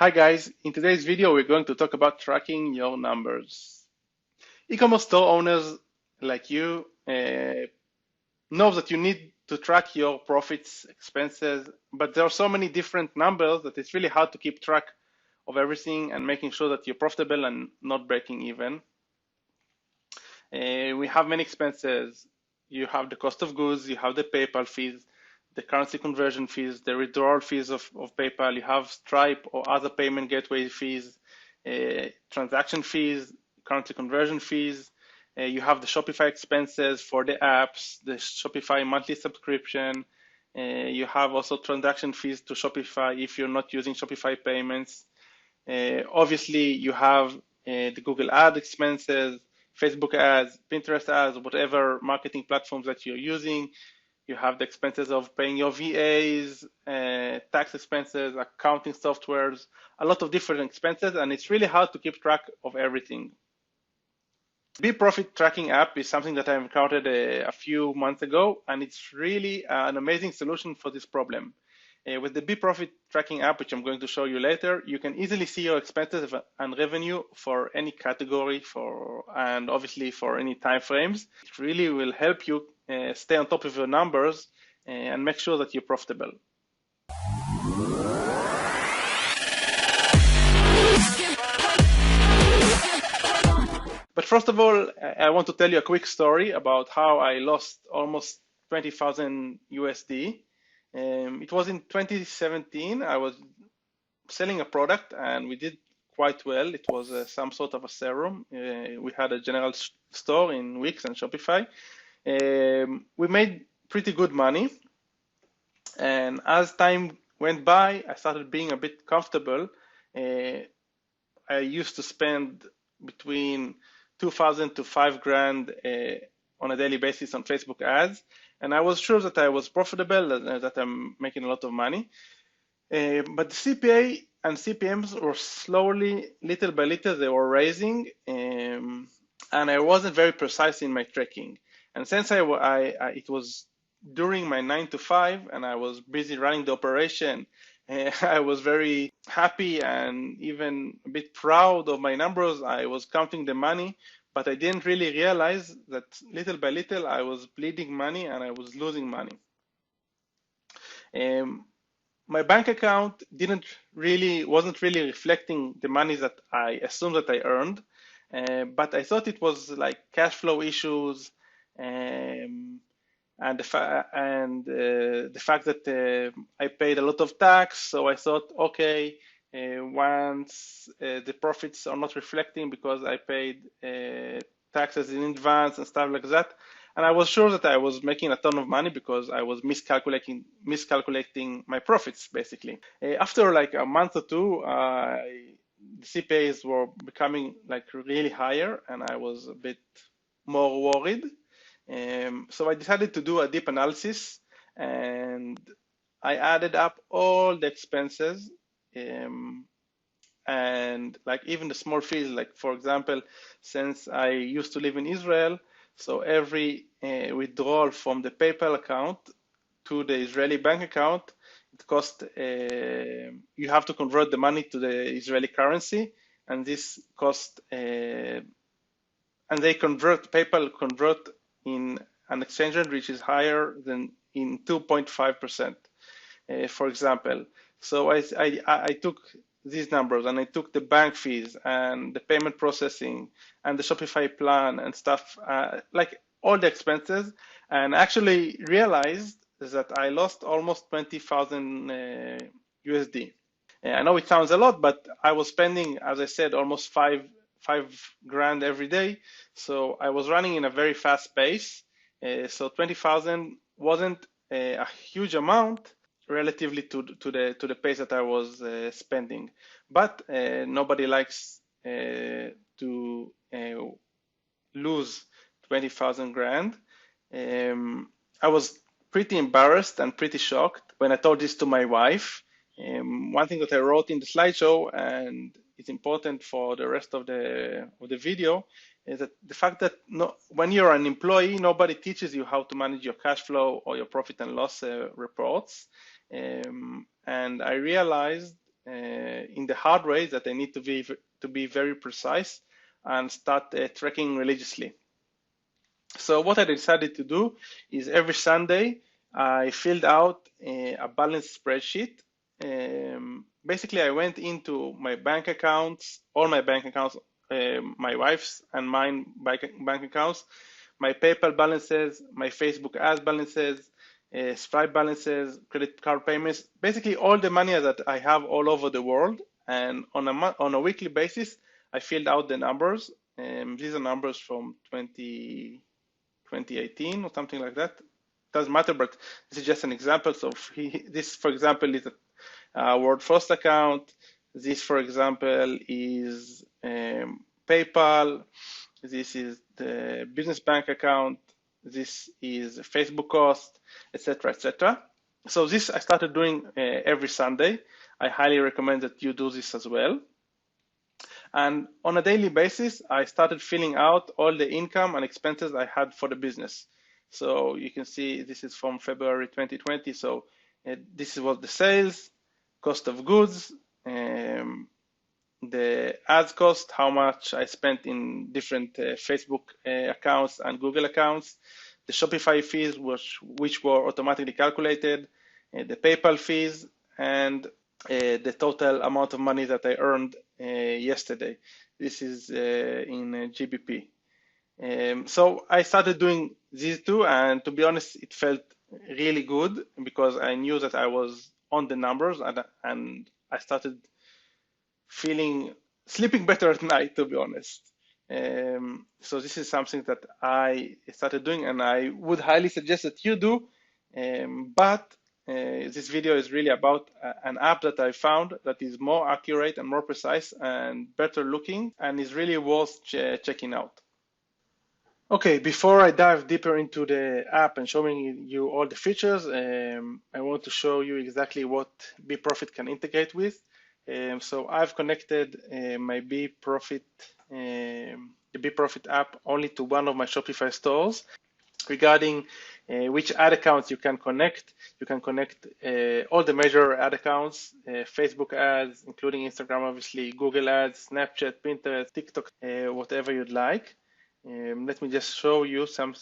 Hi guys, in today's video we're going to talk about tracking your numbers. E-commerce store owners like you know that you need to track your profits, expenses, but there are so many different numbers that it's really hard to keep track of everything and making sure that you're profitable and not breaking even. We have many expenses. You have the cost of goods, you have the PayPal fees, the currency conversion fees, the withdrawal fees of PayPal, you have Stripe or other payment gateway fees, transaction fees, currency conversion fees. You have the Shopify expenses for the apps, the Shopify monthly subscription. You have also transaction fees to Shopify if you're not using Shopify payments. Obviously, you have the Google ad expenses, Facebook ads, Pinterest ads, whatever marketing platforms that you're using. You have the expenses of paying your VAs, tax expenses, accounting softwares, a lot of different expenses, and it's really hard to keep track of everything. BeProfit tracking app is something that I encountered a few months ago, and it's really an amazing solution for this problem. With the BeProfit tracking app, which I'm going to show you later, you can easily see your expenses and revenue for any category and obviously for any time frames. It really will help you stay on top of your numbers and make sure that you're profitable. But first of all, I want to tell you a quick story about how I lost almost 20,000 USD. It was in 2017. I was selling a product and we did quite well. It was some sort of a serum. We had a general store in Wix and Shopify. We made pretty good money. And as time went by, I started being a bit comfortable. I used to spend between 2,000 to 5,000 on a daily basis on Facebook ads. And I was sure that I was profitable, that I'm making a lot of money. But the CPA and CPMs were slowly, little by little, they were raising. And I wasn't very precise in my tracking. And since it was during my 9 to 5 and I was busy running the operation, I was very happy and even a bit proud of my numbers. I was counting the money, but I didn't really realize that little by little I was bleeding money and I was losing money. My bank account wasn't really reflecting the money that I assumed that I earned, but I thought it was like cash flow issues. And the fact that I paid a lot of tax, so I thought, okay, once the profits are not reflecting because I paid taxes in advance and stuff like that, and I was sure that I was making a ton of money because I was miscalculating my profits, basically. After like a month or two, the CPAs were becoming like really higher, and I was a bit more worried. So I decided to do a deep analysis and I added up all the expenses and like even the small fees, like for example, since I used to live in Israel, so every withdrawal from the PayPal account to the Israeli bank account, it cost, you have to convert the money to the Israeli currency, and this cost, and PayPal convert in an exchange rate which is higher than in 2.5%, for example. So I took these numbers and I took the bank fees and the payment processing and the Shopify plan and stuff, like all the expenses, and actually realized that I lost almost 20,000 USD. I know it sounds a lot, but I was spending, as I said, almost 5,000 every day. So I was running in a very fast pace. So 20,000 wasn't a huge amount relatively to the pace that I was spending. But nobody likes to lose 20,000 grand. I was pretty embarrassed and pretty shocked when I told this to my wife. One thing that I wrote in the slideshow, and it's important for the rest of the video, is that the fact that when you're an employee, nobody teaches you how to manage your cash flow or your profit and loss reports. And I realized in the hard way that I need to be very precise and start tracking religiously. So what I decided to do is every Sunday I filled out a balance spreadsheet. Basically, I went into my bank accounts, all my bank accounts, my wife's and mine bank accounts, my PayPal balances, my Facebook ads balances, Stripe balances, credit card payments, basically all the money that I have all over the world. And on a weekly basis, I filled out the numbers. These are numbers from 2018 or something like that. Doesn't matter, but this is just an example. So this, for example, is a WordFirst account. This, for example, is PayPal. This is the business bank account. This is Facebook cost, etc., etc. So this I started doing every Sunday. I highly recommend that you do this as well. And on a daily basis, I started filling out all the income and expenses I had for the business. So you can see this is from February 2020. So this was the sales, cost of goods, the ads cost, how much I spent in different Facebook accounts and Google accounts, the Shopify fees, which were automatically calculated, the PayPal fees, and the total amount of money that I earned yesterday. This is in GBP. So I started doing these two, and to be honest, it felt really good because I knew that I was on the numbers, and I started sleeping better at night, to be honest. So this is something that I started doing, and I would highly suggest that you do. But this video is really about an app that I found that is more accurate and more precise and better looking, and is really worth checking out. Okay, before I dive deeper into the app and showing you all the features, I want to show you exactly what BeProfit can integrate with. So I've connected my BeProfit, the BeProfit app only to one of my Shopify stores. Regarding which ad accounts you can connect all the major ad accounts, Facebook ads, including Instagram, obviously, Google ads, Snapchat, Pinterest, TikTok, whatever you'd like. Let me just show you some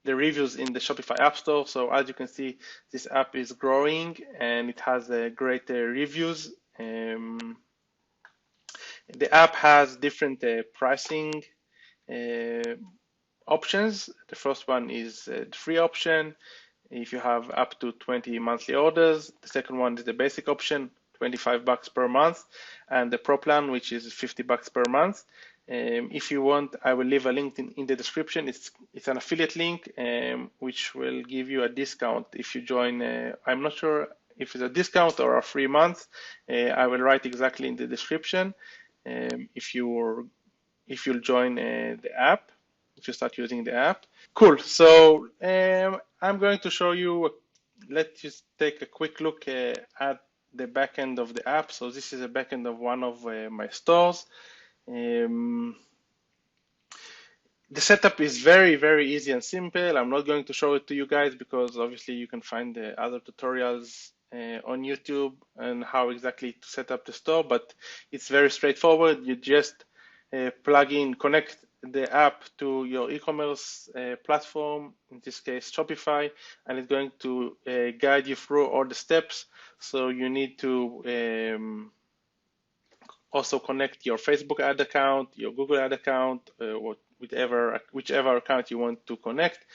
the reviews in the Shopify App Store. So as you can see, this app is growing and it has great reviews. The app has different pricing options. The first one is the free option if you have up to 20 monthly orders. The second one is the basic option, $25 per month, and the Pro plan, which is $50 per month. If you want, I will leave a link in the description. It's an affiliate link, which will give you a discount if you join. I'm not sure if it's a discount or a free month. I will write exactly in the description if you'll join the app, if you start using the app. Cool. So I'm going to show you. Let's just take a quick look at the backend of the app. So this is a backend of one of my stores. The setup is very, very easy and simple. I'm not going to show it to you guys because obviously you can find the other tutorials on YouTube and how exactly to set up the store, but it's very straightforward. You just connect the app to your e-commerce platform, in this case Shopify, and it's going to guide you through all the steps. So you need to also connect your Facebook ad account, your Google ad account, whichever account you want to connect.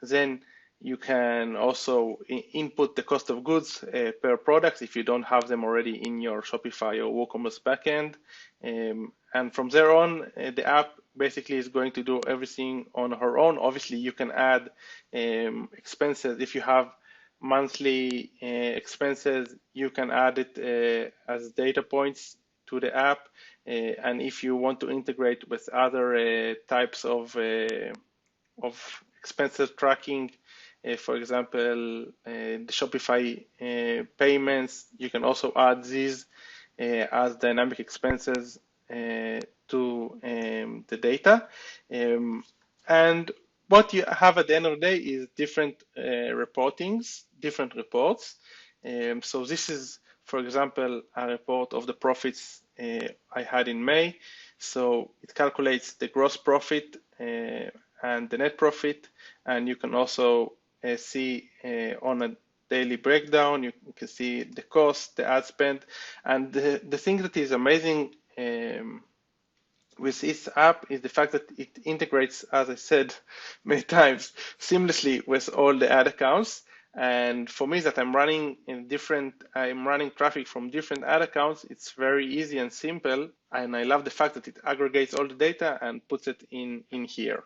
Then you can also input the cost of goods per product if you don't have them already in your Shopify or WooCommerce backend. And from there on, the app basically is going to do everything on her own. Obviously, you can add expenses. If you have monthly expenses, you can add it as data points to the app. And if you want to integrate with other types of expenses tracking, for example, the Shopify payments, you can also add these as dynamic expenses to the data. And what you have at the end of the day is different reports. So this is for example, a report of the profits I had in May. So it calculates the gross profit and the net profit, and you can also see on a daily breakdown, you can see the cost, the ad spend, and the thing that is amazing with this app is the fact that it integrates, as I said many times, seamlessly with all the ad accounts. And for me, that I'm running traffic from different ad accounts. It's very easy and simple, and I love the fact that it aggregates all the data and puts it in here.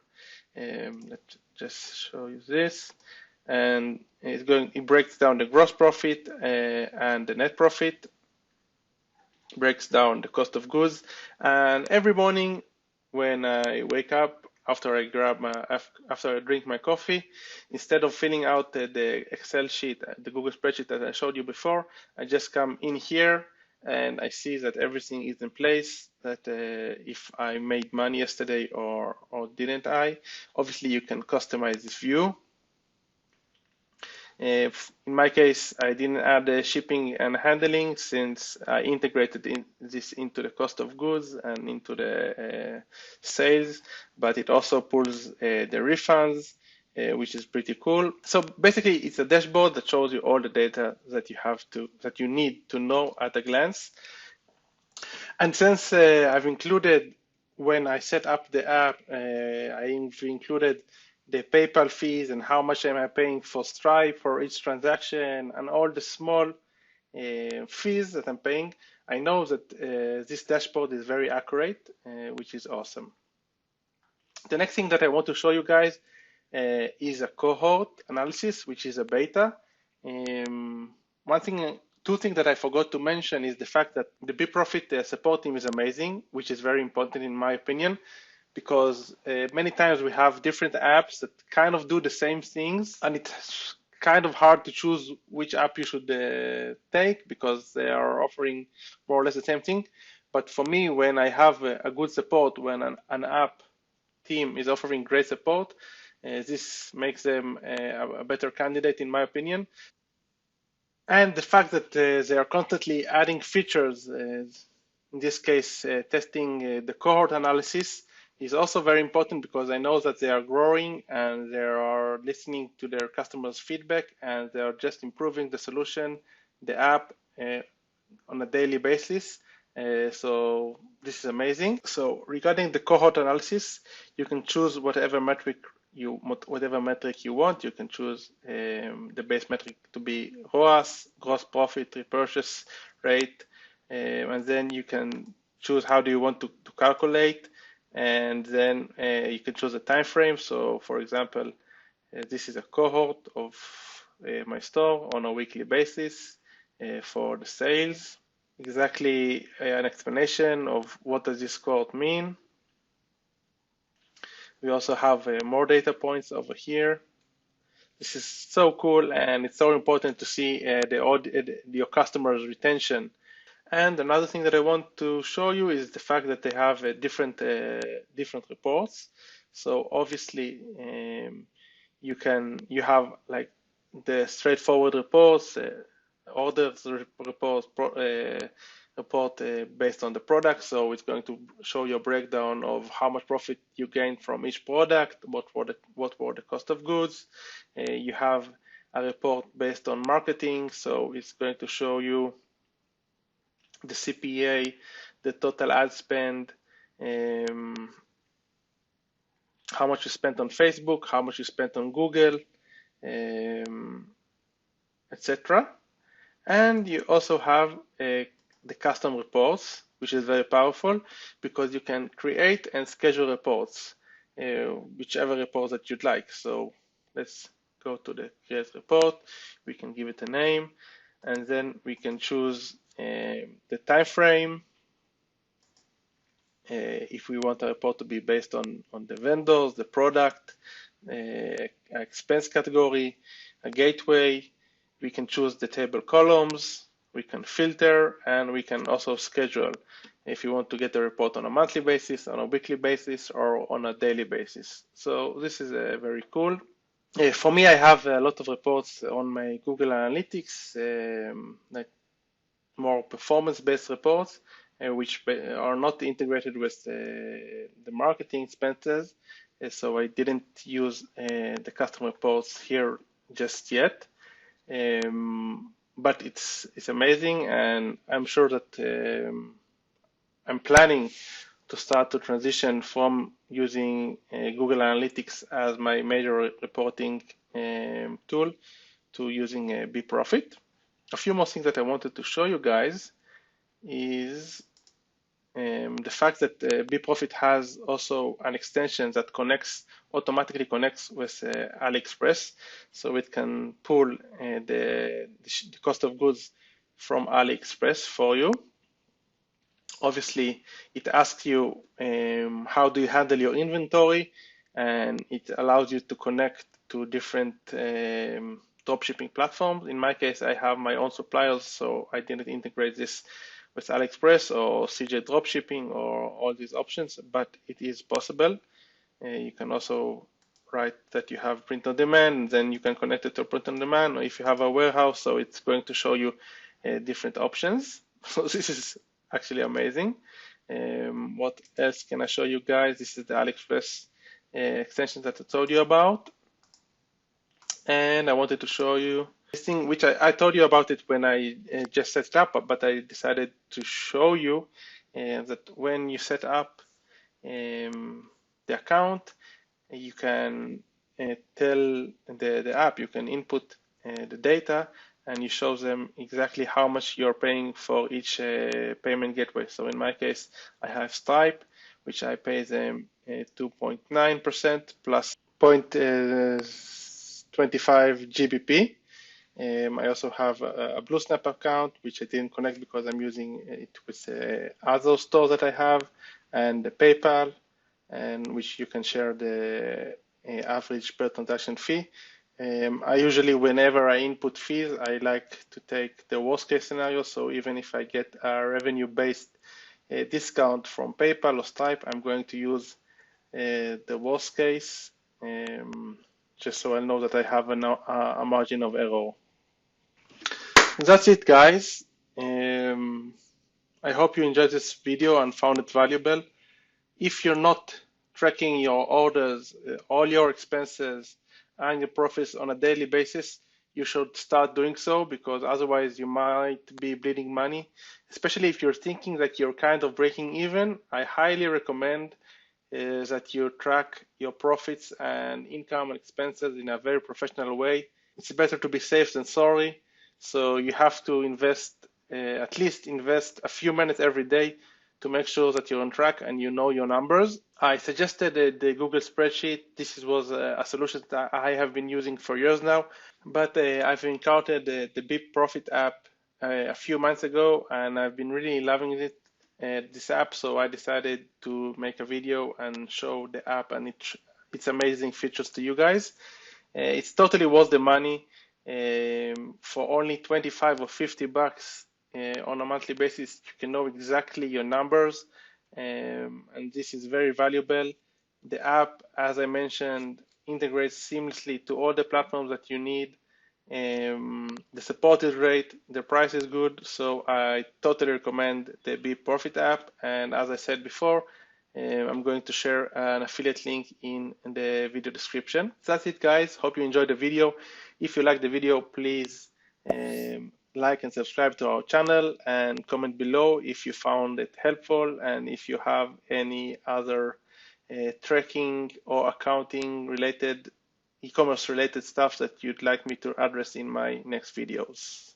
Let's just show you this, and it breaks down the gross profit and the net profit, breaks down the cost of goods, and every morning when I wake up, after I drink my coffee, instead of filling out the Excel sheet, the Google spreadsheet that I showed you before, I just come in here and I see that everything is in place, that if I made money yesterday or didn't I. Obviously you can customize this view. In my case, I didn't add the shipping and handling since I integrated this into the cost of goods and into the sales, but it also pulls the refunds, which is pretty cool. So basically, it's a dashboard that shows you all the data that you need to know at a glance. And since I've included, when I set up the app, I've included the PayPal fees and how much am I paying for Stripe for each transaction and all the small fees that I'm paying. I know that this dashboard is very accurate, which is awesome. The next thing that I want to show you guys is a cohort analysis, which is a beta. Two things that I forgot to mention is the fact that the BeProfit support team is amazing, which is very important in my opinion, because many times we have different apps that kind of do the same things, and it's kind of hard to choose which app you should take because they are offering more or less the same thing. But for me, when I have a good support, when an app team is offering great support, this makes them a better candidate in my opinion. And the fact that they are constantly adding features, in this case, testing the cohort analysis, is also very important because I know that they are growing and they are listening to their customers' feedback and they are just improving the solution, the app, on a daily basis. So this is amazing. So regarding the cohort analysis, you can choose whatever metric you want. You can choose the base metric to be ROAS, gross profit, repurchase rate, and then you can choose how do you want to calculate, and then you can choose a time frame. So for example, this is a cohort of my store on a weekly basis for the sales. Exactly an explanation of what does this cohort mean. We also have more data points over here. This is so cool, and it's so important to see your customers' retention. And another thing that I want to show you is the fact that they have different reports. So obviously, you have like the straightforward reports, orders reports, report based on the product. So it's going to show you a breakdown of how much profit you gained from each product, what were the cost of goods. You have a report based on marketing, so it's going to show you the CPA, the total ad spend, how much you spent on Facebook, how much you spent on Google, etc. And you also have the custom reports, which is very powerful because you can create and schedule reports, whichever report that you'd like. So let's go to the create report. We can give it a name, and then we can choose the time frame. If we want a report to be based on the vendors, the product, expense category, a gateway, we can choose the table columns, we can filter, and we can also schedule if you want to get a report on a monthly basis, on a weekly basis, or on a daily basis. So this is very cool. For me, I have a lot of reports on my Google Analytics, like more performance-based reports, which are not integrated with the marketing expenses. So I didn't use the custom reports here just yet. But it's amazing, and I'm sure that I'm planning to start to transition from using Google Analytics as my major reporting tool to using BeProfit. A few more things that I wanted to show you guys is the fact that BeProfit has also an extension that automatically connects with AliExpress, so it can pull the cost of goods from AliExpress for you. Obviously, it asks you how do you handle your inventory, and it allows you to connect to different dropshipping platforms. In my case, I have my own suppliers, so I didn't integrate this with AliExpress or CJ Dropshipping or all these options, but it is possible. You can also write that you have print on demand, and then you can connect it to print on demand, or if you have a warehouse, so it's going to show you different options. So this is actually amazing. What else can I show you guys? This is the AliExpress extension that I told you about. And I wanted to show you this thing, which I told you about it when I just set it up, but I decided to show you that when you set up the account, you can tell the app, you can input the data, and you show them exactly how much you're paying for each payment gateway. So in my case, I have Stripe, which I pay them 2.9% plus 0.25 GBP. I also have a BlueSnap account, which I didn't connect because I'm using it with other stores that I have, and the PayPal, and which you can share the average per transaction fee. I usually, whenever I input fees, I like to take the worst case scenario. So even if I get a revenue-based discount from PayPal or Stripe, I'm going to use the worst case, just so I know that I have a margin of error. That's it, guys. I hope you enjoyed this video and found it valuable. If you're not tracking your orders, all your expenses, and your profits on a daily basis, you should start doing so, because otherwise you might be bleeding money. Especially if you're thinking that you're kind of breaking even, I highly recommend that you track your profits and income and expenses in a very professional way. It's better to be safe than sorry. So you have to at least invest a few minutes every day to make sure that you're on track and you know your numbers. I suggested the Google spreadsheet. This was a solution that I have been using for years now, but I've encountered the BeProfit app a few months ago, and I've been really loving this app. So I decided to make a video and show the app and its amazing features to you guys. It's totally worth the money. For only 25 or 50 bucks on a monthly basis, you can know exactly your numbers, and this is very valuable. The app, as I mentioned, integrates seamlessly to all the platforms that you need. The support is great, the price is good, so I totally recommend the BeProfit app. And as I said before, I'm going to share an affiliate link in the video description. That's it, guys. Hope you enjoyed the video. If you like the video, please like and subscribe to our channel, and comment below if you found it helpful, and if you have any other tracking or accounting related, e-commerce related stuff that you'd like me to address in my next videos.